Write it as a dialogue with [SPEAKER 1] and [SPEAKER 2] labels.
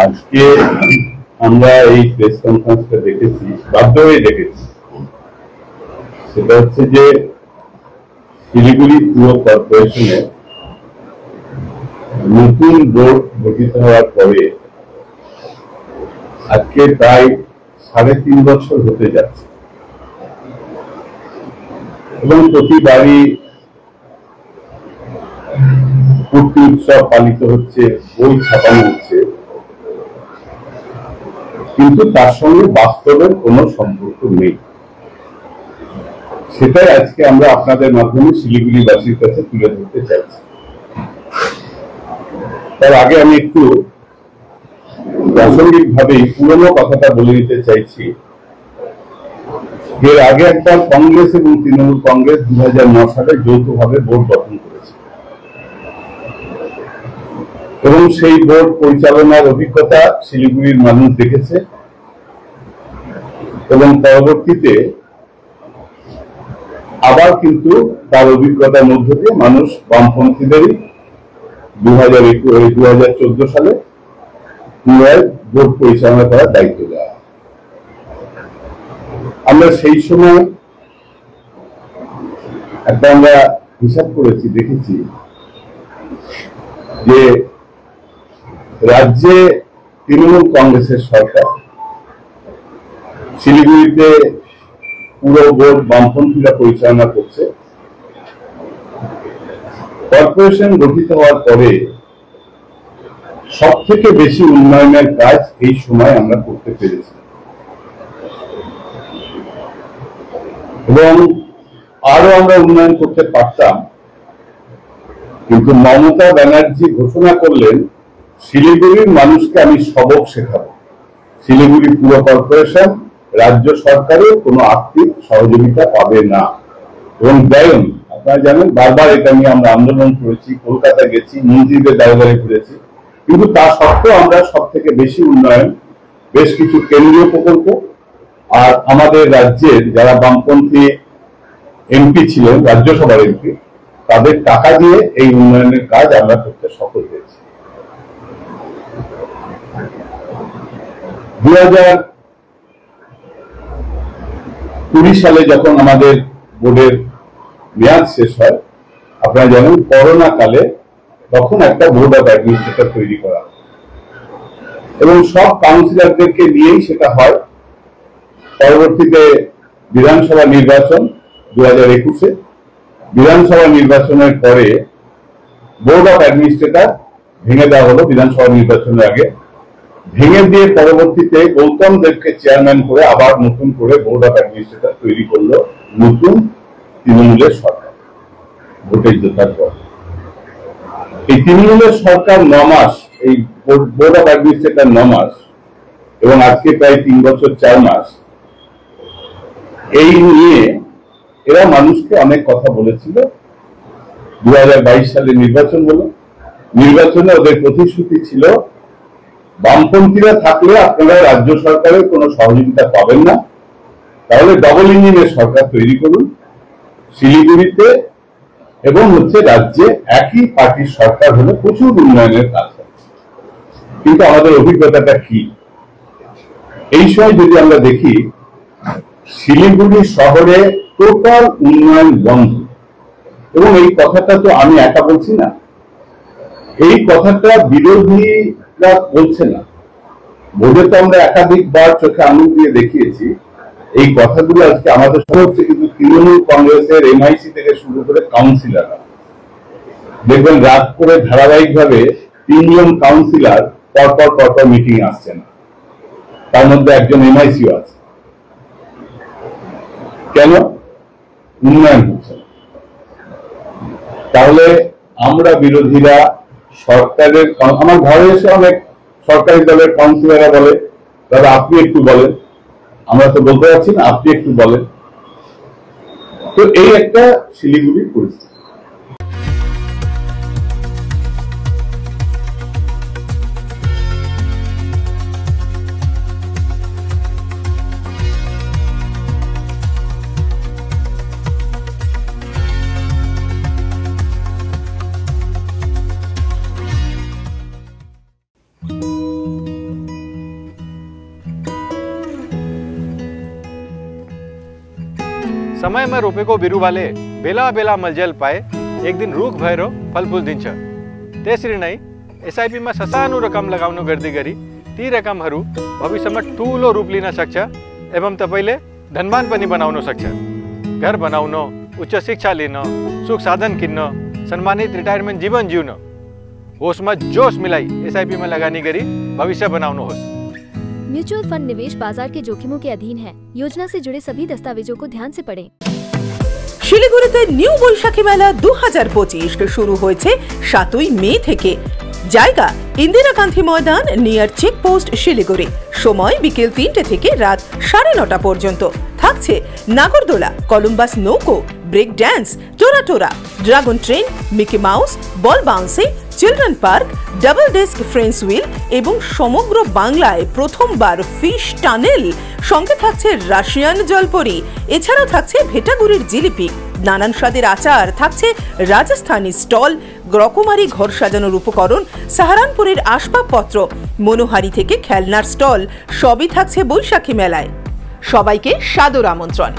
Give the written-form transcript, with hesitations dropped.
[SPEAKER 1] আজকে আমরা এই প্রেস কনফারেন্সটা দেখেছি, বাধ্য হয়ে দেখেছি। সেটা হচ্ছে যে শিলিগুড়ি পুর কর্পোরেশনের নতুন বোর্ড গঠিত হওয়ার পরে আজকে প্রায় 3.5 বছর হতে যাচ্ছে এবং প্রতিবারই পূর্তি উৎসব পালিত হচ্ছে, বই ছাপানো হচ্ছে, কিন্তু তার সঙ্গে বাস্তবের কোনো সম্পর্ক নেই। সেটাই আজকে আমরা আপনাদের মাধ্যমে শিলিগুড়িবাসীর কাছে তুলে ধরতে চাইছি। তার আগে আমি একটু প্রাসঙ্গিকভাবেই পুরনো কথাটা বলে দিতে চাইছি। এর আগে একবার কংগ্রেস এবং তৃণমূল কংগ্রেস 2009 সালে যৌথভাবে বোর্ড গঠন করেছে এবং সেই বোর্ড পরিচালনার অভিজ্ঞতা শিলিগুড়ির মানুষ দেখেছে এবং পরবর্তীতে আবার কিন্তু তার অভিজ্ঞতার মধ্য দিয়ে মানুষ বামপন্থীদেরই 2014 সালে পুনরায় বোর্ড পরিচালনা করার দায়িত্ব দেওয়া। আমরা সেই সময় আমরা হিসাব করেছি, দেখেছি যে রাজ্যে তৃণমূল কংগ্রেসের সরকার, শিলিগুড়িতে পুরো বোর্ড বামপন্থীরা পরিচালনা করছে। কর্পোরেশন গঠিত হওয়ার পরে সব থেকে বেশি উন্নয়নের কাজ এই সময় আমরা করতে পেরেছি এবং আরো আমরা উন্নয়ন করতে পারতাম, কিন্তু মমতা ব্যানার্জি ঘোষণা করলেন শিলিগুড়ির মানুষকে আমি সবক শেখাবো। শিলিগুড়ি পুর কর্পোরেশন রাজ্য সরকারের কোনো আর্থিক সহযোগিতা পাবে না এবং দেয়ন। আপনারা জানেন, বারবার এটা নিয়ে আমরা আন্দোলন করেছি, কলকাতা গেছি, মন্ত্রীদের দ্বারে ঘুরেছি, কিন্তু তা সত্ত্বেও আমরা সব থেকে বেশি উন্নয়ন, বেশ কিছু কেন্দ্রীয় প্রকল্প আর আমাদের রাজ্যের যারা বামপন্থী এমপি ছিলেন, রাজ্যসভার এমপি, তাদের টাকা দিয়ে এই উন্নয়নের কাজ আমরা করতে সফল হয়েছি। 2020 সালে যখন আমাদের বোর্ডের মেয়াদ শেষ হয়, আপনারা জানেন করোনা কালে তখন একটা বোর্ড অফ অ্যাডমিনিস্ট্রেটর তৈরি করা এবং সব কাউন্সিলরদেরকে নিয়েই সেটা হয়। পরবর্তীতে বিধানসভা নির্বাচন 2021-এ, বিধানসভা নির্বাচনের পরে বোর্ড অফ অ্যাডমিনিস্ট্রেটর ভেঙে দেওয়া হলো। বিধানসভা নির্বাচনের আগে ভেঙে দিয়ে পরবর্তীতে গৌতম দেবকে চেয়ারম্যান করে আবার নতুন করে বোর্ড অফ অ্যাডমিনিস্ট্রেটর তৈরি করলো নতুন তৃণমূলের সরকার ভোটে জেতার পর। এই তৃণমূলের সরকার 9 মাস, এই বোর্ড অফ অ্যাডমিনিস্ট্রেটর 9 মাস এবং আজকে প্রায় 3 বছর 4 মাস এই নিয়ে এরা মানুষকে অনেক কথা বলেছিল। 2022 সালে নির্বাচন হলো, নির্বাচনে ওদের প্রতিশ্রুতি ছিল বামপন্থীরা থাকলে আপনারা রাজ্য সরকারের কোনো সহযোগিতা পাবেন না, তাহলে ডবল ইঞ্জিনের সরকার তৈরি করুন শিলিগুড়িতে এবং রাজ্যে একই পার্টির সরকার হলে প্রচুর উন্নয়নের কাজ হবে। কিন্তু আমাদের অভিজ্ঞতাটা কি? এই সময় যদি আমরা দেখি, শিলিগুড়ি শহরে টোটাল উন্নয়ন বন্ধ এবং এই কথাটা তো আমি একা বলছি না, এই কথাটা বিরোধীরা বলছে না। বোর্ডে তো আমরা একাধিকবার চোখে আঙুল দিয়ে দেখিয়েছি এই কথাগুলো আজকে আমাদের সঙ্গে হচ্ছে, কিন্তু তৃণমূল কংগ্রেসের এমআইসি থেকে শুরু করে কাউন্সিলররা দেখবেন রাত করে ধারাবাহিকভাবে 3 জন কাউন্সিলর পরপর মিটিং আসছে না, তার মধ্যে একজন এমআইসিও আছে। কেন? উন্নয়ন হচ্ছে না। তাহলে আমরা বিরোধীরা সরকারের, আমার ঘরে এসে অনেক সরকারি দলের কাউন্সিলররা বলে, দাদা আপনি একটু বলেন, আমরা তো বলতে পারছি না, আপনি একটু বলেন। তো এই একটা শিলিগুড়ির পরিস্থিতি।
[SPEAKER 2] समय में रोपेको बिरु वाले बेला बेला मलजल पाए एक दिन रुख भएर फलफुल दिन्छ। त्यसरी नै एसआईपी में ससानो रकम लगाउनु गर्दै गरी ती रकमहरू भविष्यमा ठूलो रूप लिन सक्छ एवं तपाईले धनवान पनि बनाउन सक्छ। घर बनाउन, उच्च शिक्षा लिन, सुख साधन किन्न, सम्मानित रिटायरमेंट जीवन जिउन होसमा जोश मिलाई एसआईपी में लगानी गरी भविष्य बनाउनुहोस्।
[SPEAKER 3] म्यूचुअल फंड निवेश बाजार के जोखिमों के अधीन है। योजना से जुड़े सभी दस्तावेजों को ध्यान से पढ़ें।
[SPEAKER 4] শিলিগুড়িতে নিউ বৈশাখী মেলা 2025 শুরু হয়েছে 7ই মে থেকে। জায়গা ইন্দিরা গান্ধী ময়দান নিয়ার চেকপোস্ট শিলিগুড়ি। সময় বিকেল 3টে থেকে রাত 9:30 পর্যন্ত। থাকছে নাগরদোলা, কলম্বাস নৌকো, ব্রেক ড্যান্স, টোরা, dragon train, Mickey Mouse, ball bouncing, children park, double desk ferris wheel এবং সমগ্র বাংলায় প্রথমবার ফিশ টানেল। সঙ্গে থাকছে রাশিয়ান জলপরি। এছাড়াও থাকছে ভেটাগুড়ির জিলিপি, নানান স্বাদের আচার, থাকছে রাজস্থানী স্টল, রকমারি ঘর সাজানোর উপকরণ, সাহারানপুরের আসবাবপত্র, মনোহারি থেকে খেলনার স্টল, সবই থাকছে বৈশাখী মেলায়। সবাইকে সাদর আমন্ত্রণ।